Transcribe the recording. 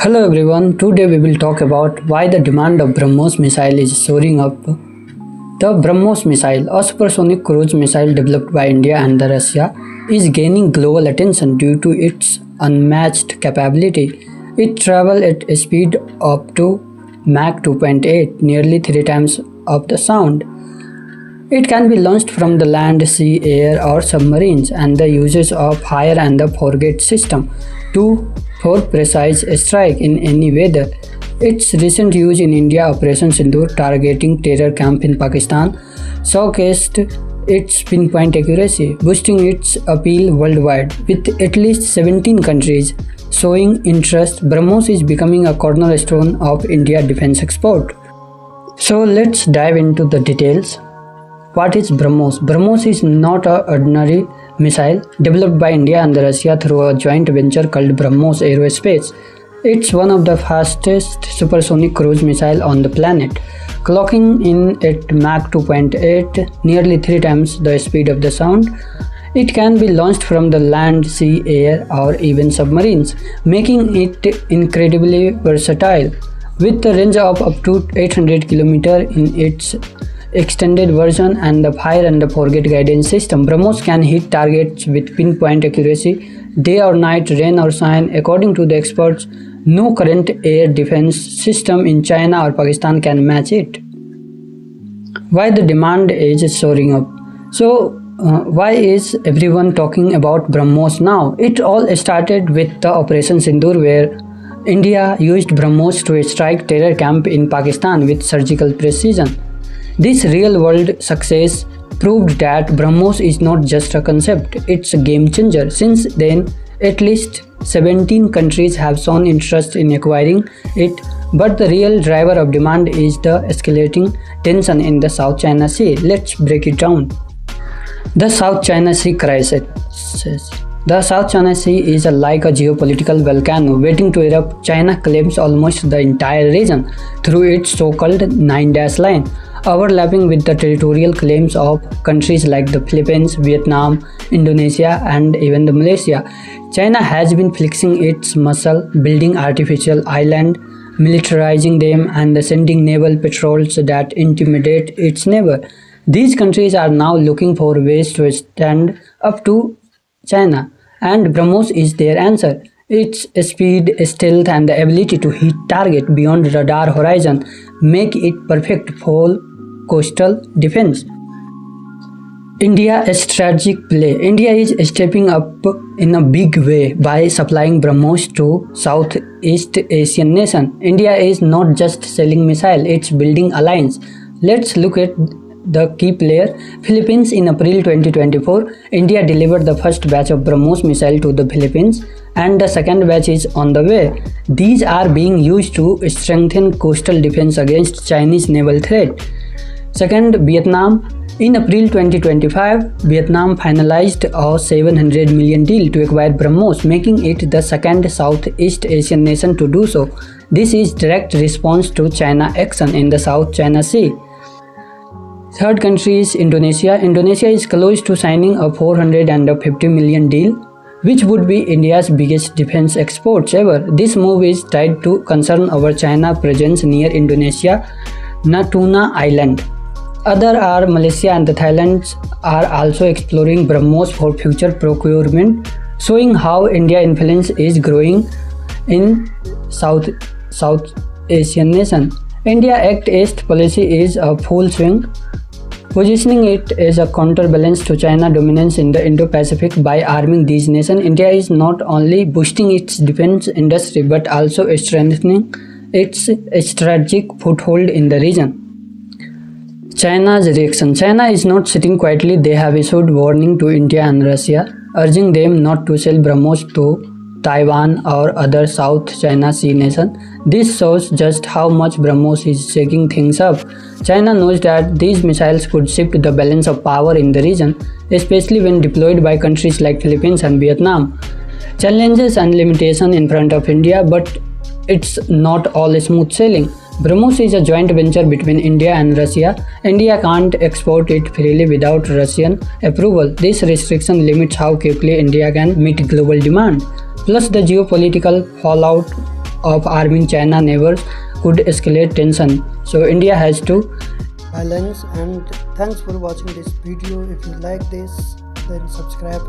Hello everyone, today we will talk about why the demand of BrahMos missile is soaring up. The BrahMos missile, a supersonic cruise missile developed by India and Russia, is gaining global attention due to its unmatched capability. It travels at a speed up to Mach 2.8, nearly 3 times of the sound. It can be launched from the land, sea, air, or submarines, and the uses of fire and the forget system to for precise strike in any weather. Its recent use in India Operation Sindoor targeting terror camp in Pakistan showcased its pinpoint accuracy, boosting its appeal worldwide. With at least 17 countries showing interest, BrahMos is becoming a cornerstone of India defense export. So let's dive into the details. What is BrahMos? BrahMos is not an ordinary missile developed by India and Russia through a joint venture called BrahMos Aerospace. It's one of the fastest supersonic cruise missiles on the planet, clocking in at Mach 2.8, nearly 3 times the speed of the sound. It can be launched from the land, sea, air, or even submarines, making it incredibly versatile. With the range of up to 800 km in its extended version and the fire and the forget guidance system, BrahMos can hit targets with pinpoint accuracy, day or night, rain or shine. According to the experts, no current air defense system in China or Pakistan can match it. Why the demand is soaring up? Why is everyone talking about BrahMos now? It all started with the Operation Sindoor, where India used BrahMos to strike terror camp in Pakistan with surgical precision. This real-world success proved that BrahMos is not just a concept, it's a game changer. Since then, at least 17 countries have shown interest in acquiring it, but the real driver of demand is the escalating tension in the South China Sea. Let's break it down. The South China Sea crisis. The South China Sea is like a geopolitical volcano waiting to erupt. China claims almost the entire region through its so-called Nine-Dash Line, overlapping with the territorial claims of countries like the Philippines, Vietnam, Indonesia, and even the Malaysia. China has been flexing its muscle, building artificial islands, militarizing them, and sending naval patrols that intimidate its neighbor. These countries are now looking for ways to stand up to China, and BrahMos is their answer. Its speed, stealth, and the ability to hit target beyond radar horizon make it perfect for coastal defense. India's strategic play. India is stepping up in a big way by supplying BrahMos to Southeast Asian nation. India is not just selling missile, it's building alliance. Let's look at the key player. Philippines. In April 2024, India delivered the first batch of BrahMos missile to the Philippines, and the second batch is on the way. These are being used to strengthen coastal defense against Chinese naval threat. Second, Vietnam. In April 2025, Vietnam finalized a $700 million deal to acquire BrahMos, making it the second Southeast Asian nation to do so. This is direct response to China action in the South China Sea. Third country is Indonesia. Indonesia is close to signing a $450 million deal, which would be India's biggest defense exports ever. This move is tied to concern over China presence near Indonesia, Natuna Island. Other are Malaysia and the Thailand are also exploring BrahMos for future procurement, showing how India influence is growing in South Asian nation. India Act East policy is a full swing, positioning it as a counterbalance to China dominance in the Indo-Pacific. By arming these nations, India is not only boosting its defense industry but also strengthening its strategic foothold in the region. China's reaction. China is not sitting quietly. They have issued warning to India and Russia, urging them not to sell BrahMos to Taiwan or other South China Sea nation. This shows just how much BrahMos is shaking things up. China knows that these missiles could shift the balance of power in the region, especially when deployed by countries like Philippines and Vietnam. Challenges and limitations in front of India, but it's not all smooth sailing. BrahMos is a joint venture between India and Russia. India can't export it freely without Russian approval. This restriction limits how quickly India can meet global demand. Plus, the geopolitical fallout of arming China neighbors could escalate tension. So India has to balance. And thanks for watching this video. If you like this, then subscribe.